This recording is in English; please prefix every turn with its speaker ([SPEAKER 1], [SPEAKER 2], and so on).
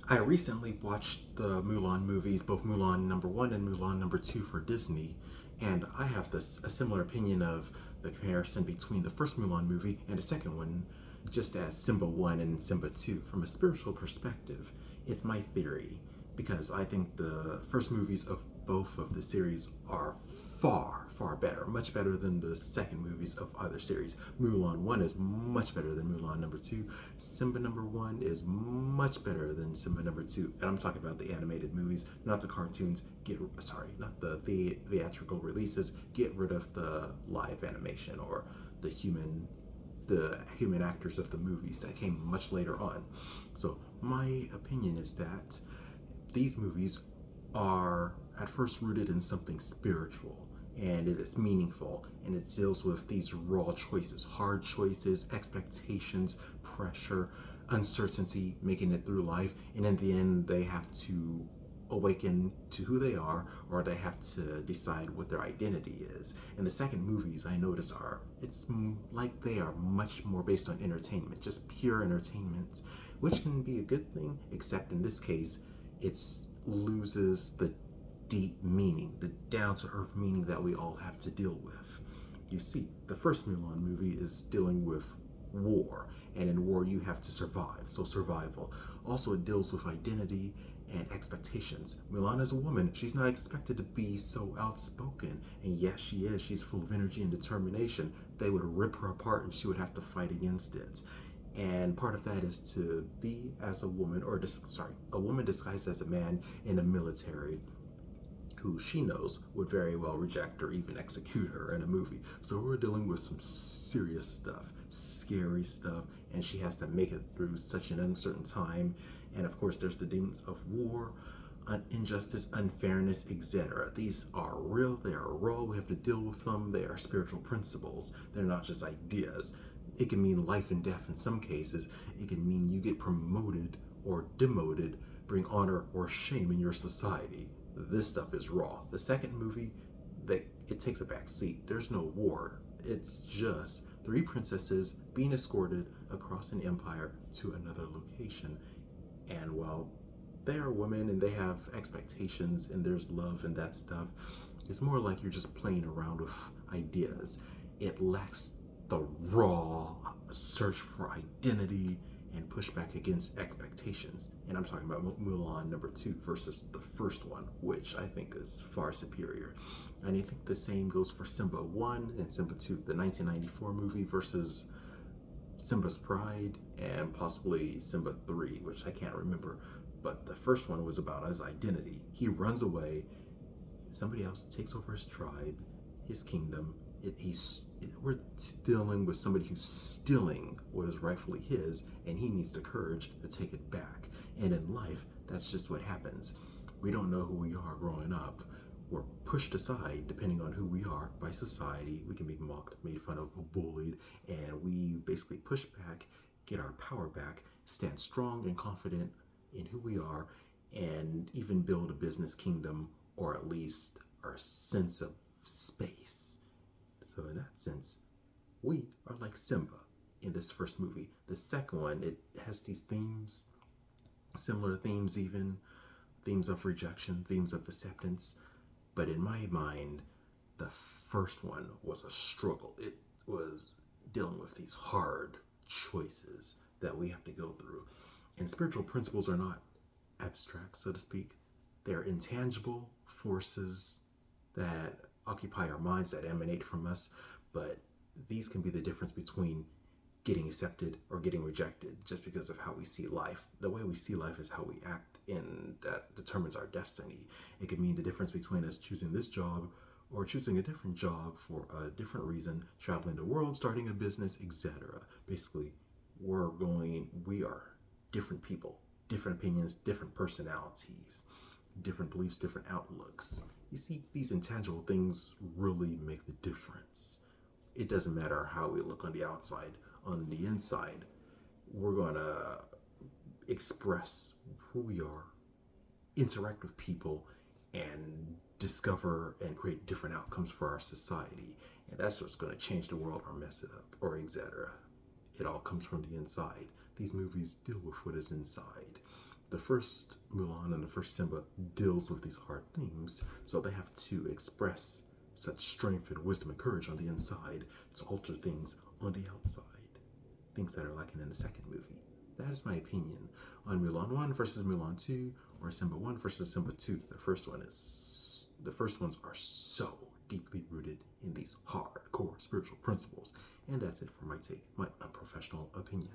[SPEAKER 1] I recently watched the Mulan movies, both Mulan number one and Mulan number two for Disney, and I have this a similar opinion of the comparison between the first Mulan movie and the second one, just as Simba 1 and Simba 2. From a spiritual perspective, it's my theory, because I think the first movies of both of the series are far better, much better than the second movies of either series. Mulan 1 is much better than Mulan number 2. Simba number 1 is much better than Simba number 2. And I'm talking about the animated movies, not the cartoons. Not the theatrical releases. Get rid of the live animation or the human the human actors of the movies that came much later on. So my opinion is that these movies are at first rooted in something spiritual, and it is meaningful, and it deals with these raw choices, hard choices, expectations, pressure, uncertainty, making it through life, and in the end they have to awaken to who they are, or they have to decide what their identity is. And the second movies I notice are, it's like they are much more based on entertainment, just pure entertainment, which can be a good thing, except in this case it loses the deep meaning, the down to earth meaning that we all have to deal with. You see, the first Mulan movie is dealing with war, and in war you have to survive, so survival. Also, it deals with identity and expectations. Mulan is a woman, she's not expected to be so outspoken, and yes, she is. She's full of energy and determination. They would rip her apart and she would have to fight against it. And part of that is to be as a woman, or a woman disguised as a man in the military, who she knows would very well reject or even execute her in a movie. So we're dealing with some serious stuff, scary stuff, and she has to make it through such an uncertain time. And of course, there's the demons of war, injustice, unfairness, etc. These are real, they are raw, we have to deal with them. They are spiritual principles, they're not just ideas. It can mean life and death in some cases. It can mean you get promoted or demoted, bring honor or shame in your society. This stuff is raw. The second movie, it takes a back seat. There's no war. It's just three princesses being escorted across an empire to another location. And while they are women and they have expectations and there's love and that stuff, it's more like you're just playing around with ideas. It lacks the raw search for identity and push back against expectations. And I'm talking about Mulan number 2 versus the first one, which I think is far superior. And I think the same goes for Simba 1 and Simba 2, the 1994 movie versus Simba's Pride and possibly Simba 3, which I can't remember. But the first one was about his identity. He runs away, somebody else takes over his tribe, his kingdom. We're dealing with somebody who's stealing what is rightfully his, and he needs the courage to take it back. And in life, that's just what happens. We don't know who we are growing up. We're pushed aside, depending on who we are, by society. We can be mocked, made fun of, bullied, and we basically push back, get our power back, stand strong and confident in who we are, and even build a business kingdom, or at least our sense of space. So in that sense, we are like Simba in this first movie. The second one, it has these themes, similar themes even, themes of rejection, themes of acceptance. But in my mind, the first one was a struggle. It was dealing with these hard choices that we have to go through. And spiritual principles are not abstract, so to speak. They're intangible forces that occupy our minds, that emanate from us, but these can be the difference between getting accepted or getting rejected just because of how we see life. The way we see life is how we act, and that determines our destiny. It could mean the difference between us choosing this job or choosing a different job for a different reason, traveling the world, starting a business, etc. Basically, we are different people, different opinions, different personalities, different beliefs, different outlooks. You see, these intangible things really make the difference. It doesn't matter how we look on the outside. On the inside, we're going to express who we are, interact with people, and discover and create different outcomes for our society. And that's what's going to change the world or mess it up, or etc. It all comes from the inside. These movies deal with what is inside. the first Mulan and the first Simba deals with these hard themes, so they have to express such strength and wisdom and courage on the inside to alter things on the outside. Things that are lacking in the second movie. That is my opinion on Mulan 1 versus Mulan 2, or Simba 1 versus Simba 2. The first ones are so deeply rooted in these hardcore spiritual principles. And that's it for my take, my unprofessional opinion.